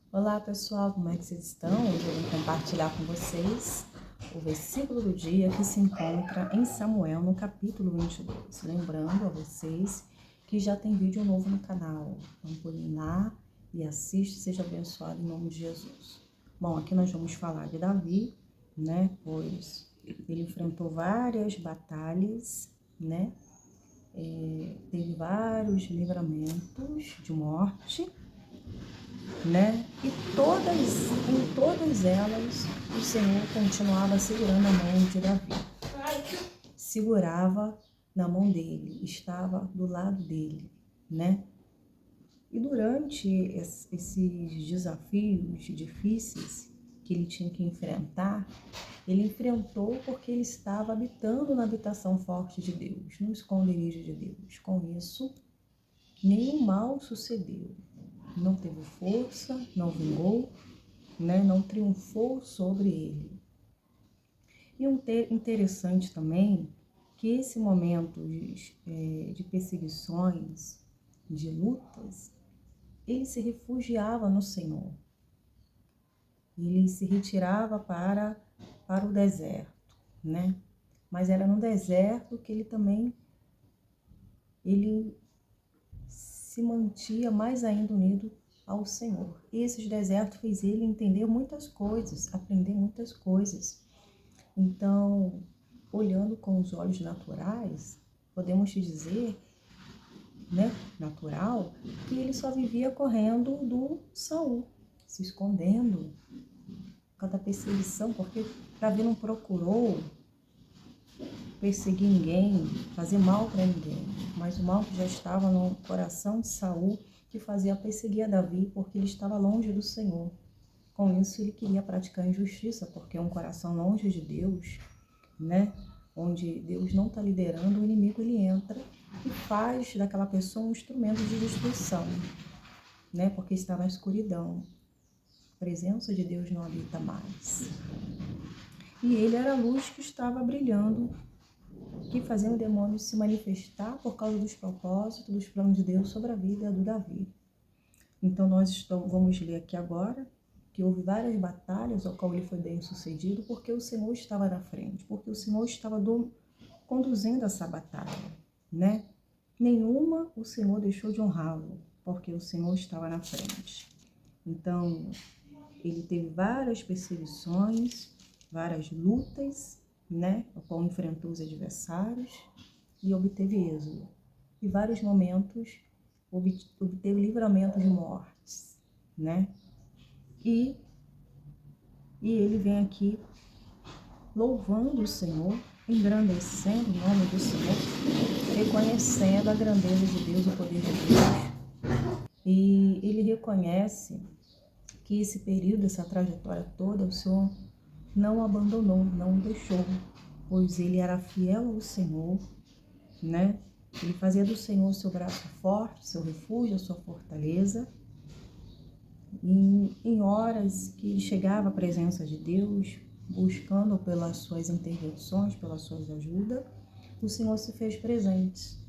Olá pessoal, como é que vocês estão? Hoje eu vim compartilhar com vocês o versículo do dia que se encontra em Samuel, no capítulo 22. Lembrando a vocês que já tem vídeo novo no canal. Então põe lá e assiste, seja abençoado em nome de Jesus. Bom, aqui nós vamos falar de Davi, né? Pois ele enfrentou várias batalhas, né? Teve vários livramentos de morte, né? E em todas elas, o Senhor continuava segurando a mão de Davi. Segurava na mão dele, estava do lado dele, né? E durante esses desafios difíceis que ele tinha que enfrentar, ele enfrentou porque ele estava habitando na habitação forte de Deus, no esconderijo de Deus. Com isso, nenhum mal sucedeu. Não teve força, não vingou, né? Não triunfou sobre ele. E interessante também que esse momento de perseguições, de lutas, ele se refugiava no Senhor. Ele se retirava para o deserto, né? Mas era no deserto que ele se mantinha mais ainda unido ao Senhor. E esse deserto fez ele entender muitas coisas, aprender muitas coisas. Então, olhando com os olhos naturais, podemos dizer, né, natural, que ele só vivia correndo do Saul, se escondendo por causa da perseguição, porque Davi não procurou perseguir ninguém, fazer mal para ninguém, mas o mal que já estava no coração de Saul, que fazia perseguir a Davi, porque ele estava longe do Senhor. Com isso, ele queria praticar injustiça, porque um coração longe de Deus, né, onde Deus não está liderando, o inimigo ele entra e faz daquela pessoa um instrumento de destruição, né, porque está na escuridão. A presença de Deus não habita mais. E ele era a luz que estava brilhando, que fazia o demônio se manifestar por causa dos propósitos, dos planos de Deus sobre a vida do Davi. Então vamos ler aqui agora que houve várias batalhas ao qual ele foi bem sucedido, porque o Senhor estava na frente, porque o Senhor estava conduzindo essa batalha, né? Nenhuma o Senhor deixou de honrá-lo, porque o Senhor estava na frente. Então, ele teve várias perseguições, várias lutas, né? O qual enfrentou os adversários e obteve êxodo. E vários momentos obteve livramento de mortes, né? E ele vem aqui louvando o Senhor, engrandecendo o nome do Senhor, reconhecendo a grandeza de Deus, o poder de Deus. E ele reconhece que esse período, essa trajetória toda, o Senhor não o abandonou, não o deixou, pois ele era fiel ao Senhor, né? Ele fazia do Senhor seu braço forte, seu refúgio, a sua fortaleza. E em horas que chegava à presença de Deus, buscando pelas suas intervenções, pelas suas ajudas, o Senhor se fez presente,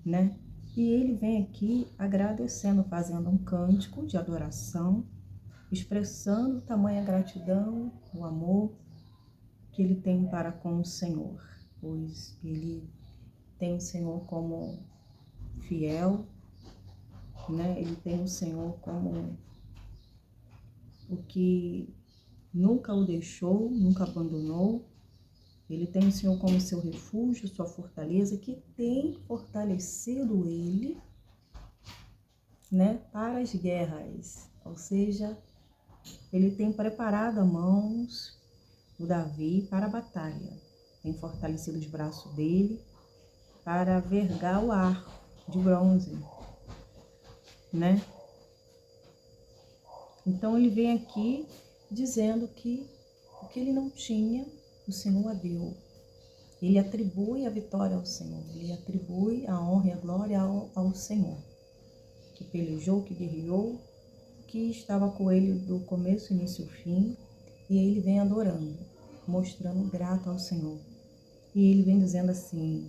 né? E ele vem aqui agradecendo, fazendo um cântico de adoração, expressando tamanha gratidão, o amor que ele tem para com o Senhor, pois ele tem o Senhor como fiel, né? Ele tem o Senhor como o que nunca o deixou, nunca abandonou. Ele tem o Senhor como seu refúgio, sua fortaleza, que tem fortalecido ele, né, para as guerras. Ou seja, ele tem preparado as mãos do Davi para a batalha. Tem fortalecido os braços dele para vergar o arco de bronze, né? Então ele vem aqui dizendo que o que ele não tinha, o Senhor a deu. Ele atribui a vitória ao Senhor, ele atribui a honra e a glória ao Senhor, que pelejou, que guerreou, que estava com ele do começo, início e fim, e ele vem adorando, mostrando grato ao Senhor. E ele vem dizendo assim,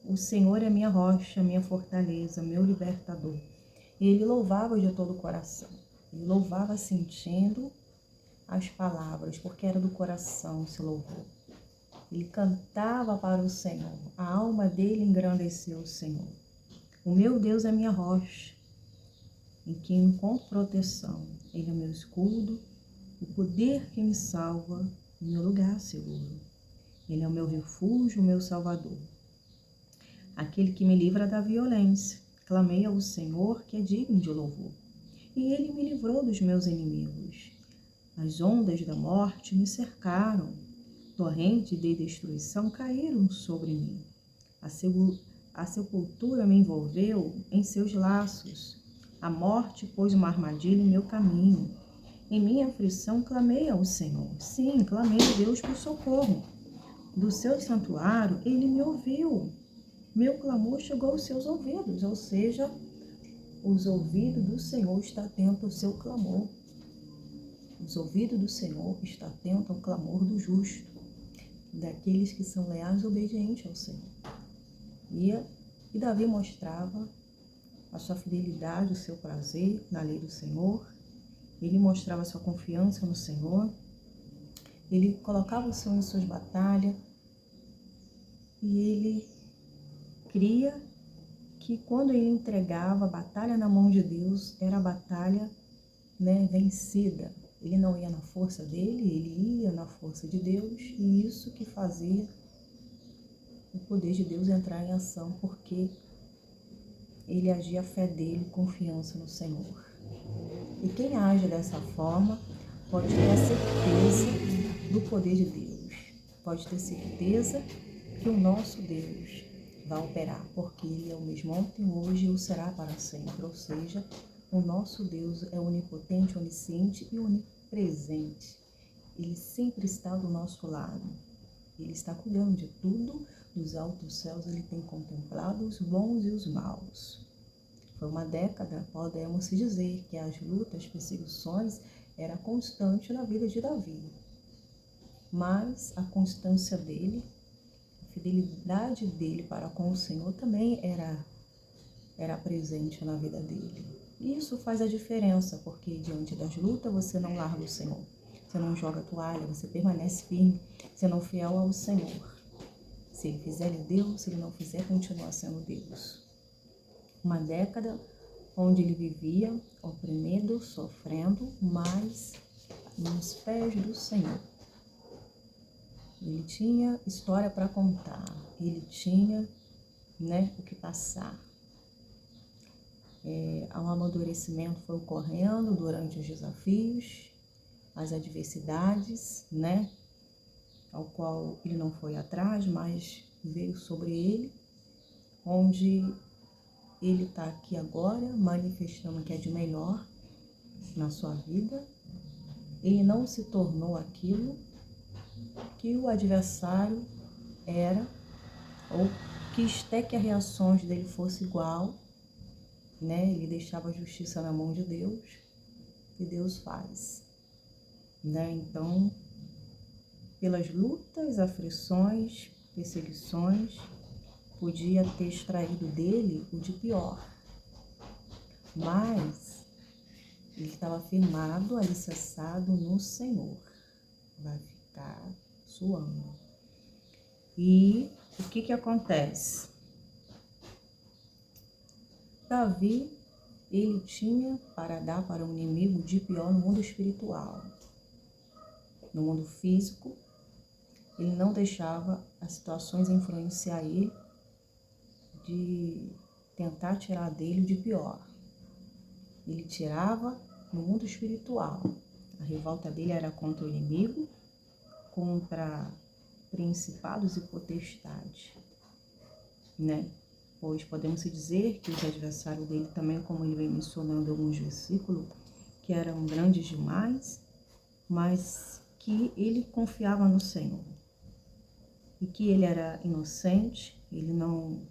o Senhor é minha rocha, minha fortaleza, meu libertador. E ele louvava de todo o coração. Ele louvava sentindo as palavras, porque era do coração esse louvor. Ele cantava para o Senhor. A alma dele engrandeceu o Senhor. O meu Deus é minha rocha, em quem encontro proteção. Ele é meu escudo, o poder que me salva, meu lugar seguro. Ele é o meu refúgio, o meu salvador. Aquele que me livra da violência. Clamei ao Senhor, que é digno de louvor. E ele me livrou dos meus inimigos. As ondas da morte me cercaram. Torrentes de destruição caíram sobre mim. A sepultura me envolveu em seus laços. A morte pôs uma armadilha em meu caminho. Em minha aflição clamei ao Senhor. Sim, clamei a Deus por socorro. Do seu santuário ele me ouviu. Meu clamor chegou aos seus ouvidos, ou seja, os ouvidos do Senhor estão atentos ao seu clamor. Os ouvidos do Senhor estão atentos ao clamor do justo, daqueles que são leais e obedientes ao Senhor. E Davi mostrava a sua fidelidade, o seu prazer na lei do Senhor. Ele mostrava a sua confiança no Senhor. Ele colocava o Senhor em suas batalhas. E ele cria que quando ele entregava a batalha na mão de Deus, era a batalha, vencida. Ele não ia na força dele, ele ia na força de Deus. E isso que fazia o poder de Deus entrar em ação, porque ele agia a fé dele, confiança no Senhor. E quem age dessa forma pode ter a certeza do poder de Deus. Pode ter certeza que o nosso Deus vai operar, porque Ele é o mesmo ontem, hoje e o será para sempre. Ou seja, o nosso Deus é onipotente, onisciente e onipresente. Ele sempre está do nosso lado. Ele está cuidando de tudo. Dos altos céus Ele tem contemplado os bons e os maus. Foi uma década, podemos se dizer, que as lutas, as perseguições era constante na vida de Davi. Mas a constância dele, a fidelidade dele para com o Senhor também era presente na vida dele. E isso faz a diferença, porque diante das lutas você não larga o Senhor. Você não joga a toalha, você permanece firme, sendo fiel ao Senhor. Se Ele fizer, Ele é Deus, se Ele não fizer, continua sendo Deus. Uma década onde ele vivia oprimido, sofrendo, mas nos pés do Senhor. Ele tinha história para contar, ele tinha o que passar. O amadurecimento foi ocorrendo durante os desafios, as adversidades, ao qual ele não foi atrás, mas veio sobre ele, onde ele está aqui agora, manifestando o que é de melhor na sua vida. Ele não se tornou aquilo que o adversário era, ou quis até que as reações dele fosse igual, Ele deixava a justiça na mão de Deus, e Deus faz, Então, pelas lutas, aflições, perseguições, podia ter extraído dele o de pior, mas ele estava firmado, alicerçado no Senhor. Vai ficar suando. E o que acontece? Davi, ele tinha para dar para o inimigo de pior no mundo espiritual. No mundo físico, ele não deixava as situações influenciar ele, de tentar tirar dele o de pior. Ele tirava no mundo espiritual. A revolta dele era contra o inimigo, contra principados e potestades, Pois podemos dizer que os adversários dele também, como ele vem mencionando em alguns versículos, que eram grandes demais, mas que ele confiava no Senhor. E que ele era inocente, ele não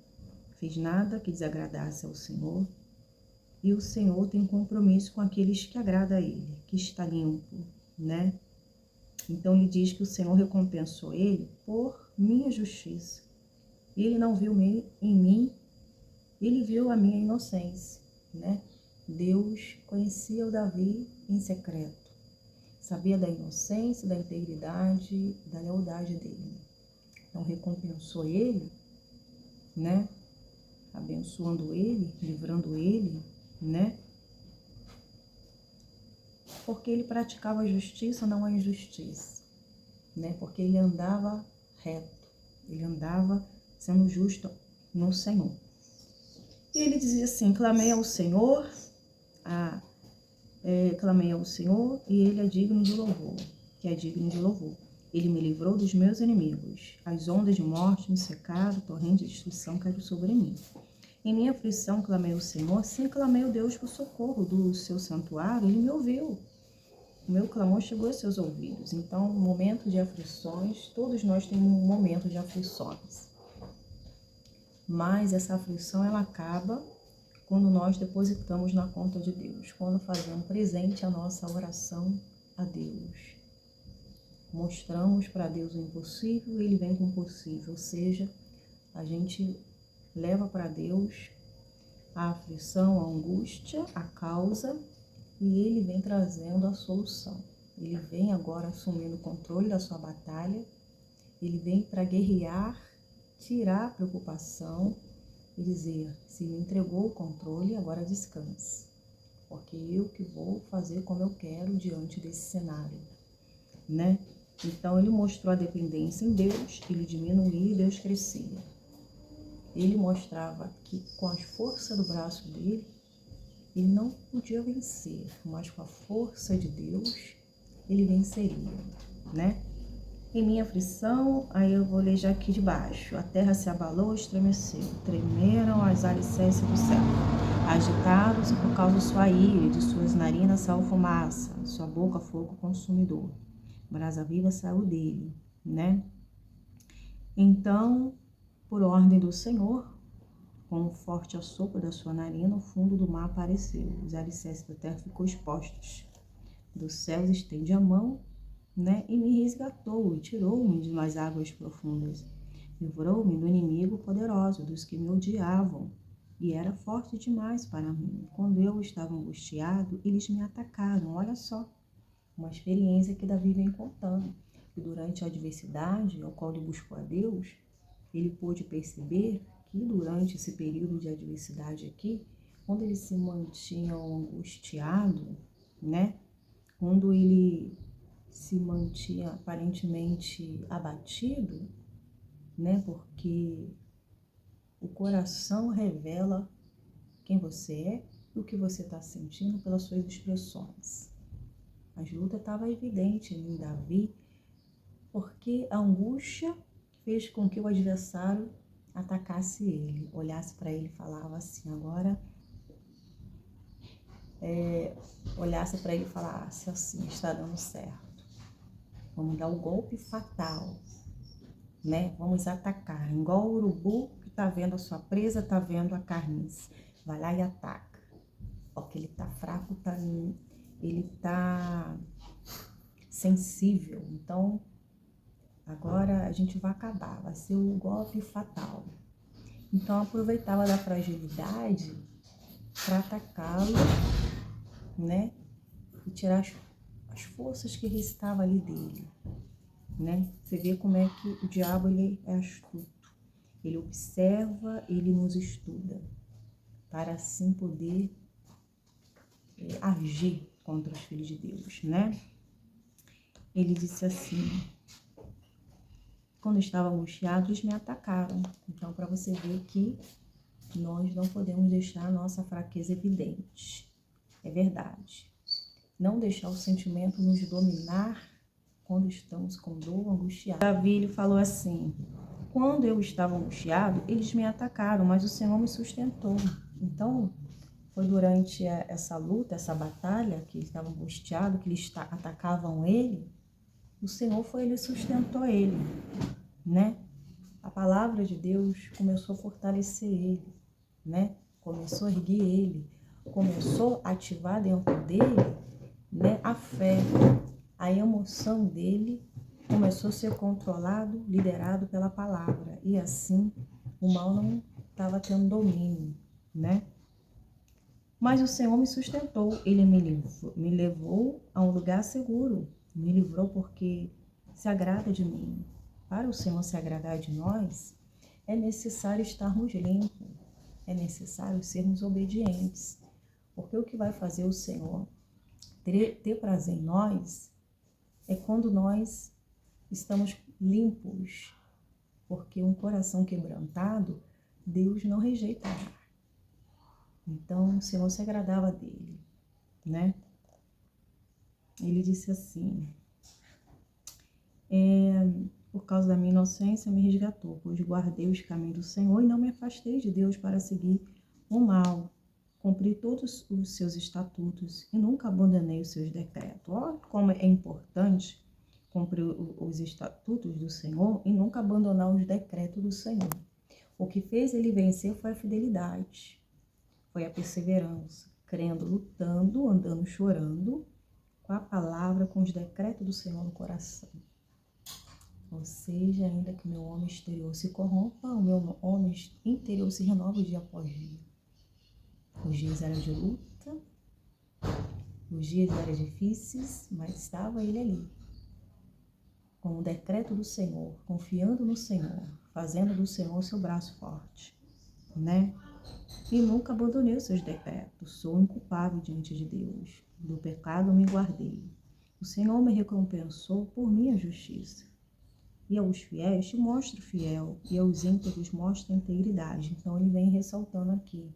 fez nada que desagradasse ao Senhor. E o Senhor tem compromisso com aqueles que agradam a Ele, que está limpo, Então ele diz que o Senhor recompensou ele por minha justiça. Ele não viu em mim, ele viu a minha inocência, Deus conhecia o Davi em secreto. Sabia da inocência, da integridade, da lealdade dele. Então recompensou ele, né? Abençoando ele, livrando ele, né? Porque ele praticava a justiça, não a injustiça, né? Porque ele andava reto, ele andava sendo justo no Senhor. E ele dizia assim: clamei ao Senhor, clamei ao Senhor e ele é digno de louvor, que é digno de louvor. Ele me livrou dos meus inimigos. As ondas de morte me secaram, torrente de destruição caiu sobre mim. Em minha aflição clamei ao Senhor, sim, clamei ao Deus por socorro do seu santuário, ele me ouviu. O meu clamor chegou aos seus ouvidos. Então, momento de aflições, todos nós temos um momento de aflições. Mas essa aflição, ela acaba quando nós depositamos na conta de Deus, quando fazemos presente a nossa oração a Deus. Mostramos para Deus o impossível e Ele vem com o possível, ou seja, a gente leva para Deus a aflição, a angústia, a causa, e Ele vem trazendo a solução. Ele vem agora assumindo o controle da sua batalha, Ele vem para guerrear, tirar a preocupação e dizer: se me entregou o controle, agora descanse, porque eu que vou fazer como eu quero diante desse cenário, né? Então ele mostrou a dependência em Deus, ele diminuía e Deus crescia. Ele mostrava que com a força do braço dele, ele não podia vencer, mas com a força de Deus, ele venceria, né? Em minha aflição, aí eu vou ler já aqui de baixo. A terra se abalou, estremeceu, tremeram as alicerces do céu. Agitaram-se por causa de sua ira, de suas narinas saiu fumaça, sua boca fogo consumidor. Brasa viva saiu dele, né? Então, por ordem do Senhor, com um forte assopro da sua narina, o fundo do mar apareceu. Os alicerces da terra ficou expostos. Dos céus estende a mão, né? E me resgatou e tirou-me de mais águas profundas. Livrou-me do inimigo poderoso, dos que me odiavam, e era forte demais para mim. Quando eu estava angustiado, eles me atacaram. Olha só, uma experiência que Davi vem contando. E durante a adversidade, ao qual ele buscou a Deus, ele pôde perceber que durante esse período de adversidade aqui, quando ele se mantinha angustiado, né? Quando ele se mantinha aparentemente abatido, né? Porque o coração revela quem você é e o que você está sentindo pelas suas expressões. A luta estava evidente em Davi, porque a angústia fez com que o adversário atacasse ele, olhasse para ele e falava assim, agora olhasse para ele e falasse assim, está dando certo, vamos dar o golpe fatal, né? Vamos atacar, igual o urubu que está vendo a sua presa, está vendo a carniça, vai lá e ataca, porque ele está fraco, ele está sensível, então agora a gente vai acabar, vai ser o golpe fatal. Então aproveitava da fragilidade para atacá-lo, né? E tirar as forças que restavam ali dele, né? Você vê como é que o diabo ele é astuto. Ele observa, ele nos estuda, para assim poder agir contra os filhos de Deus, né? Ele disse assim, quando estava angustiado, eles me atacaram. Então, para você ver que nós não podemos deixar a nossa fraqueza evidente. É verdade. Não deixar o sentimento nos dominar quando estamos com dor, angustiados. Davi ele falou assim, quando eu estava angustiado, eles me atacaram, mas o Senhor me sustentou. Então, foi durante essa luta, essa batalha, que ele estava angustiado, que eles atacavam ele, o Senhor ele sustentou ele, né? A palavra de Deus começou a fortalecer ele, né? Começou a erguer ele, começou a ativar dentro dele, né, a fé, a emoção dele começou a ser controlado, liderado pela palavra, e assim o mal não estava tendo domínio, né? Mas o Senhor me sustentou, Ele me levou a um lugar seguro, me livrou porque se agrada de mim. Para o Senhor se agradar de nós, é necessário estarmos limpos, é necessário sermos obedientes, porque o que vai fazer o Senhor ter prazer em nós é quando nós estamos limpos, porque um coração quebrantado, Deus não rejeitará. Então, o Senhor se agradava dele, né? Ele disse assim, por causa da minha inocência me resgatou, pois guardei os caminhos do Senhor e não me afastei de Deus para seguir o mal. Cumpri todos os seus estatutos e nunca abandonei os seus decretos. Olha como é importante cumprir os estatutos do Senhor e nunca abandonar os decretos do Senhor. O que fez ele vencer foi a fidelidade, foi a perseverança, crendo, lutando, andando, chorando, com a palavra, com os decretos do Senhor no coração. Ou seja, ainda que o meu homem exterior se corrompa, o meu homem interior se renova dia após dia. Os dias eram de luta, os dias eram difíceis, mas estava ele ali, com o decreto do Senhor, confiando no Senhor, fazendo do Senhor seu braço forte, né? E nunca abandonei os seus decretos, sou inculpável diante de Deus, do pecado me guardei. O Senhor me recompensou por minha justiça. E aos fiéis te mostro fiel, e aos íntegros mostra integridade. Então ele vem ressaltando aqui,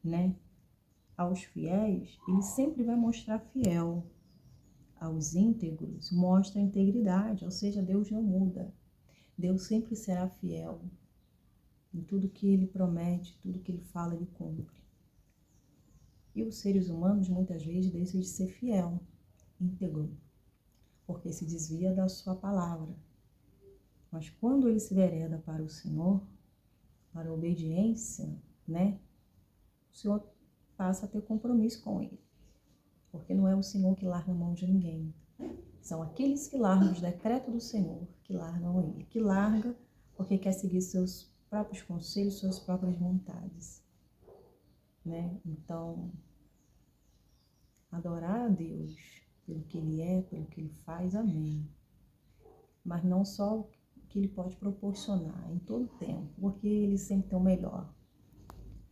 né? Aos fiéis, ele sempre vai mostrar fiel. Aos íntegros, mostra integridade, ou seja, Deus não muda. Deus sempre será fiel. Em tudo que ele promete, tudo que ele fala, ele cumpre. E os seres humanos, muitas vezes, deixam de ser fiel, íntegro, porque se desvia da sua palavra. Mas quando ele se vereda para o Senhor, para a obediência, né? O Senhor passa a ter compromisso com ele. Porque não é o Senhor que larga a mão de ninguém. São aqueles que largam os decretos do Senhor, que largam ele. Que larga porque quer seguir seus próprios conselhos, suas próprias vontades, né? Então, adorar a Deus pelo que Ele é, pelo que Ele faz, amém. Mas não só o que Ele pode proporcionar em todo tempo, porque Ele sempre tem o melhor.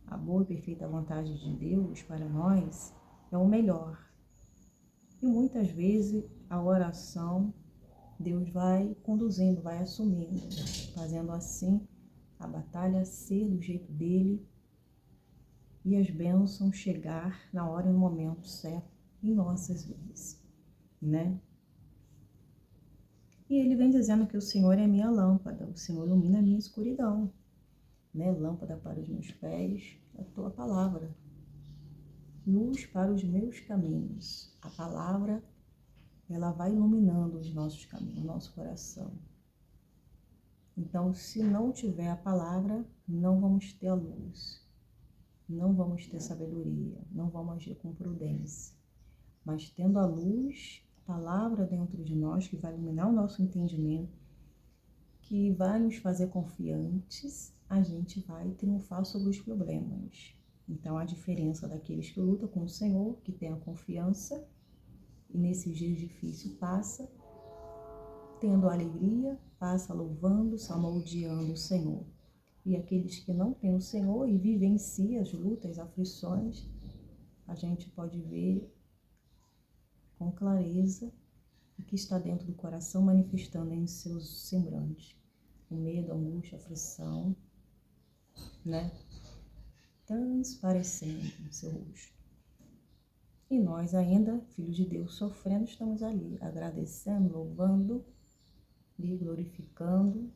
A boa e perfeita vontade de Deus para nós é o melhor. E muitas vezes a oração, Deus vai conduzindo, vai assumindo, fazendo assim a batalha ser do jeito dele e as bênçãos chegar na hora e no momento certo em nossas vidas, né? E ele vem dizendo que o Senhor é minha lâmpada, o Senhor ilumina a minha escuridão, né? Lâmpada para os meus pés, a tua palavra. Luz para os meus caminhos. A palavra, ela vai iluminando os nossos caminhos, o nosso coração. Então, se não tiver a palavra, não vamos ter a luz, não vamos ter sabedoria, não vamos agir com prudência. Mas tendo a luz, a palavra dentro de nós, que vai iluminar o nosso entendimento, que vai nos fazer confiantes, a gente vai triunfar sobre os problemas. Então, a diferença daqueles que lutam com o Senhor, que tem a confiança, e nesses dias difíceis passa tendo alegria, passa louvando, salmodiando o Senhor. E aqueles que não têm o Senhor e vivem em si as lutas, as aflições, a gente pode ver com clareza o que está dentro do coração manifestando em seus semblantes. O medo, a angústia, a aflição, né? Transparecendo no seu rosto. E nós ainda, filhos de Deus, sofrendo, estamos ali, agradecendo, louvando e glorificando.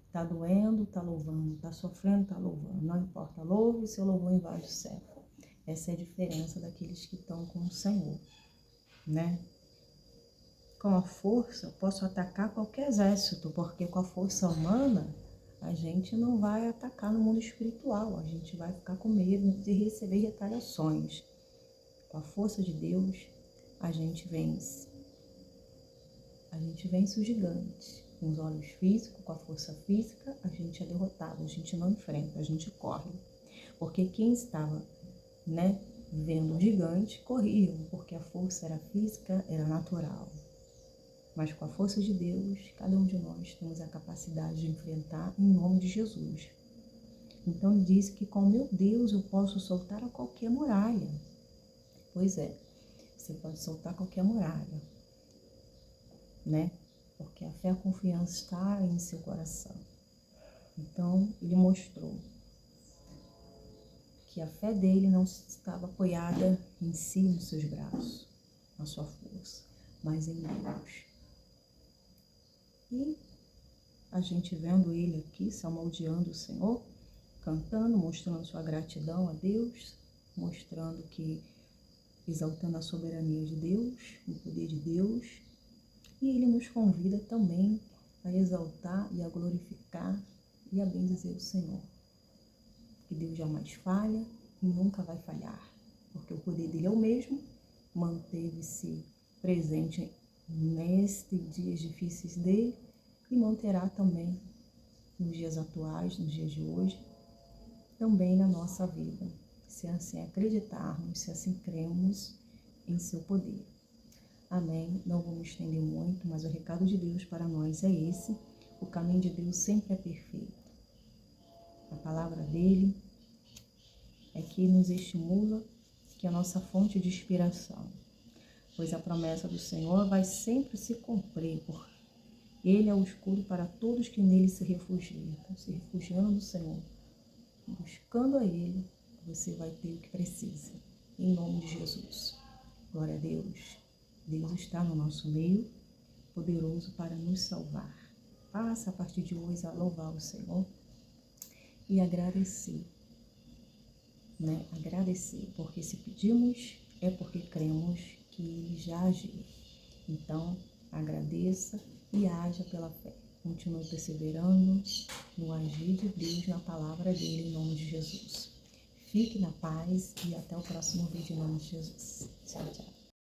Está doendo, está louvando, está sofrendo, está louvando. Não importa, louve o seu louvor invade o céu. Essa é a diferença daqueles que estão com o Senhor, né? Com a força, eu posso atacar qualquer exército, porque com a força humana, a gente não vai atacar no mundo espiritual, a gente vai ficar com medo de receber retaliações. Com a força de Deus, a gente vence. A gente vence os gigantes. Com os olhos físicos, com a força física, a gente é derrotado, a gente não enfrenta, a gente corre. Porque quem estava né, vendo o gigante, corriam, porque a força era física, era natural. Mas com a força de Deus, cada um de nós temos a capacidade de enfrentar em nome de Jesus. Então ele disse que com meu Deus eu posso soltar a qualquer muralha. Pois é, você pode soltar qualquer muralha, né? Porque a fé e a confiança está em seu coração. Então ele mostrou que a fé dele não estava apoiada em si, nos seus braços, na sua força, mas em Deus. E a gente vendo ele aqui, salmodiando o Senhor, cantando, mostrando sua gratidão a Deus, mostrando que, exaltando a soberania de Deus, o poder de Deus, e ele nos convida também a exaltar e a glorificar e a bendizer o Senhor. Que Deus jamais falha e nunca vai falhar, porque o poder dele é o mesmo, manteve-se presente nestes dias difíceis dele e manterá também nos dias atuais, nos dias de hoje, também na nossa vida, se assim acreditarmos, se assim cremos em seu poder. Amém? Não vou me estender muito, mas o recado de Deus para nós é esse. O caminho de Deus sempre é perfeito. A palavra dele é que nos estimula, que é a nossa fonte de inspiração. Pois a promessa do Senhor vai sempre se cumprir, porque ele é o escudo para todos que nele se refugiam. Então, se refugiando no Senhor, buscando a ele, você vai ter o que precisa. Em nome de Jesus. Glória a Deus. Deus está no nosso meio, poderoso para nos salvar. Passa a partir de hoje a louvar o Senhor e agradecer, né? Agradecer, porque se pedimos é porque cremos que Ele já agiu. Então, agradeça e haja pela fé. Continue perseverando no agir de Deus, na palavra dele, em nome de Jesus. Fique na paz e até o próximo vídeo, em nome de Jesus. Tchau, tchau.